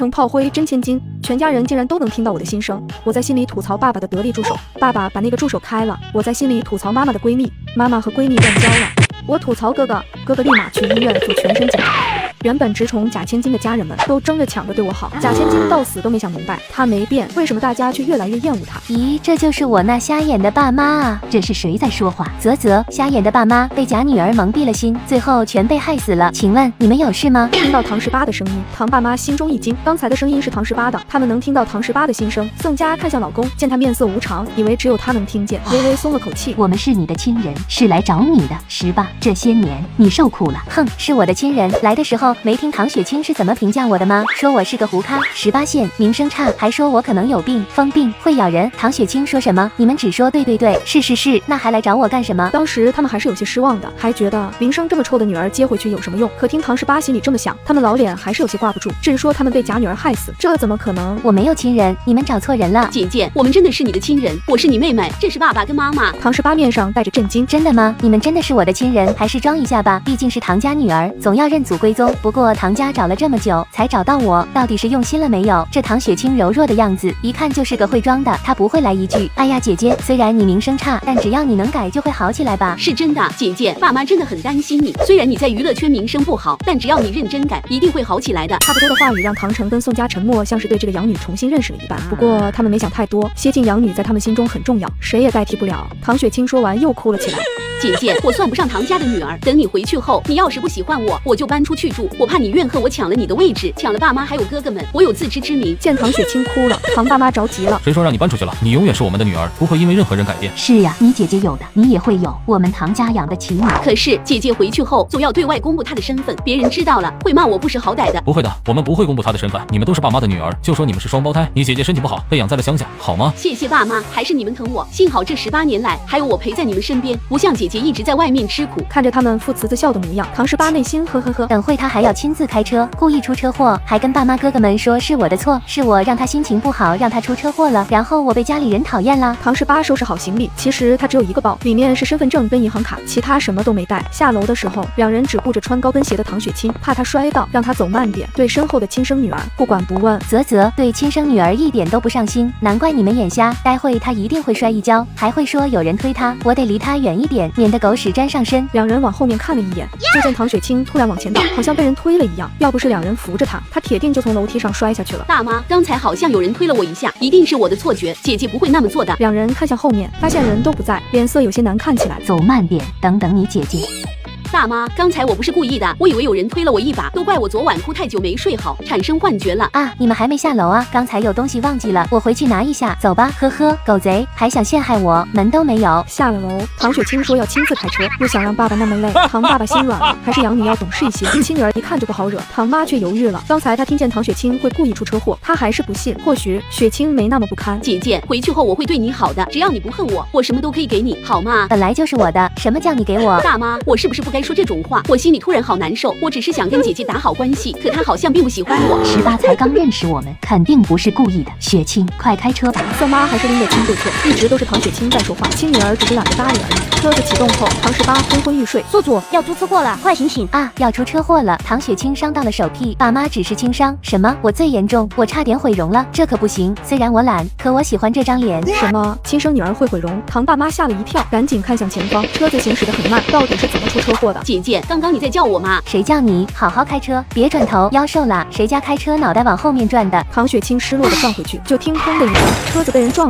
成炮灰真千金，全家人竟然都能听到我的心声。我在心里吐槽爸爸的得力助手，爸爸把那个助手开了。我在心里吐槽妈妈的闺蜜，妈妈和闺蜜断交了。我吐槽哥哥，哥哥立马去医院做全身检查。原本直宠贾千金的家人们都争着抢着对我好，贾千金到死都没想明白，她没变，为什么大家却越来越厌恶她？咦，这就是我那瞎眼的爸妈啊！这是谁在说话？啧，瞎眼的爸妈被贾女儿蒙蔽了心，最后全被害死了。请问你们有事吗？听到唐18的声音，唐爸妈心中一惊，刚才的声音是唐18的，他们能听到唐18的心声。宋佳看向老公，见他面色无常，以为只有他能听见，微微松了口气。我们是你的亲人，是来找你的18，这些年你受苦了。哼，是我的亲人，来的时候没听唐雪清是怎么评价我的吗？说我是个胡咖，18线，名声差，还说我可能有病，疯病，会咬人。唐雪清说什么？你们只说对，是，那还来找我干什么？当时他们还是有些失望的，还觉得名声这么臭的女儿接回去有什么用？可听唐18心里这么想，他们老脸还是有些挂不住。至于说他们被贾女儿害死，这怎么可能？我没有亲人，你们找错人了。姐姐，我们真的是你的亲人，我是你妹妹，这是爸爸跟妈妈。唐18面上带着震惊，真的吗？你们真的是我的亲人，还是装一下吧？毕竟是唐家女儿，总要认祖归宗。不过唐家找了这么久才找到我，到底是用心了没有？这唐雪清柔弱的样子，一看就是个会装的。她不会来一句哎呀姐姐，虽然你名声差，但只要你能改就会好起来吧？是真的，姐姐，爸妈真的很担心你。虽然你在娱乐圈名声不好，但只要你认真改，一定会好起来的。差不多的话语让唐成跟宋佳沉默，像是对这个养女重新认识了一般。不过他们没想太多，接近养女在他们心中很重要，谁也代替不了。唐雪清说完又哭了起来。姐姐，我算不上唐家的女儿，等你回去后，你要是不喜欢我，我就搬出去住。我怕你怨恨我抢了你的位置，抢了爸妈还有哥哥们，我有自知之明。见唐雪清哭了，唐爸妈着急了。谁说让你搬出去了？你永远是我们的女儿，不会因为任何人改变。是呀，你姐姐有的，你也会有，我们唐家养得起你。可是姐姐回去后总要对外公布她的身份，别人知道了会骂我不识好歹的。不会的，我们不会公布她的身份，你们都是爸妈的女儿，就说你们是双胞胎。你姐姐身体不好，被养在了乡下，好吗？谢谢爸妈，还是你们疼我。幸好这18年来还有我陪在你们身边，不像姐姐一直在外面吃苦。看着他们父慈子孝的模样，唐18内心呵呵呵。等会他还要亲自开车，故意出车祸，还跟爸妈哥哥们说是我的错，是我让他心情不好，让他出车祸了，然后我被家里人讨厌了。唐18收拾好行李，其实他只有一个包，里面是身份证跟银行卡，其他什么都没带。下楼的时候，两人只顾着穿高跟鞋的唐雪清，怕他摔到，让他走慢点，对身后的亲生女儿不管不问。啧，对亲生女儿一点都不上心，难怪你们眼瞎，待会他一定会摔一跤，还会说有人推他，我得离他远一点，免得狗屎沾上身。两人往后面看了一眼，就见唐雪清突然往前倒，好像被人推了一样，要不是两人扶着他，他铁定就从楼梯上摔下去了。大妈，刚才好像有人推了我一下，一定是我的错觉，姐姐不会那么做的。两人看向后面，发现人都不在，脸色有些难看起来。走慢点，等等你姐姐。大妈，刚才我不是故意的，我以为有人推了我一把，都怪我昨晚哭太久没睡好，产生幻觉了啊！你们还没下楼啊？刚才有东西忘记了，我回去拿一下。走吧，呵呵，狗贼还想陷害我，门都没有。下了楼，唐雪清说要亲自开车，又想让爸爸那么累，唐爸爸心软了，还是养女要懂事一些，亲女儿一看就不好惹。唐妈却犹豫了，刚才她听见唐雪清会故意出车祸，她还是不信，或许雪清没那么不堪。姐姐，回去后我会对你好的，只要你不恨我，我什么都可以给你，好吗？本来就是我的，什么叫你给我？大妈，我是不是不该说这种话？我心里突然好难受，我只是想跟姐姐打好关系，可她好像并不喜欢我。18才刚认识我们，肯定不是故意的。雪清，快开车吧。宋妈还是拎着亲对错，一直都是唐雪清在说话，亲女儿只是懒得搭理而已。车子启动后，唐18昏昏欲睡。宿主要出车祸了，快醒醒啊！要出车祸了，唐雪清伤到了手臂，爸妈只是轻伤。什么？我最严重，我差点毁容了，这可不行。虽然我懒，可我喜欢这张脸。什么？亲生女儿会毁容？唐爸妈吓了一跳，赶紧看向前方，车子行驶得很慢，到底是怎么出车祸的？姐姐，刚刚你在叫我吗？谁叫你？好好开车，别转头，腰瘦了。谁家开车脑袋往后面转的？唐雪清失落地撞回去，就听砰的一声，车子被人撞了。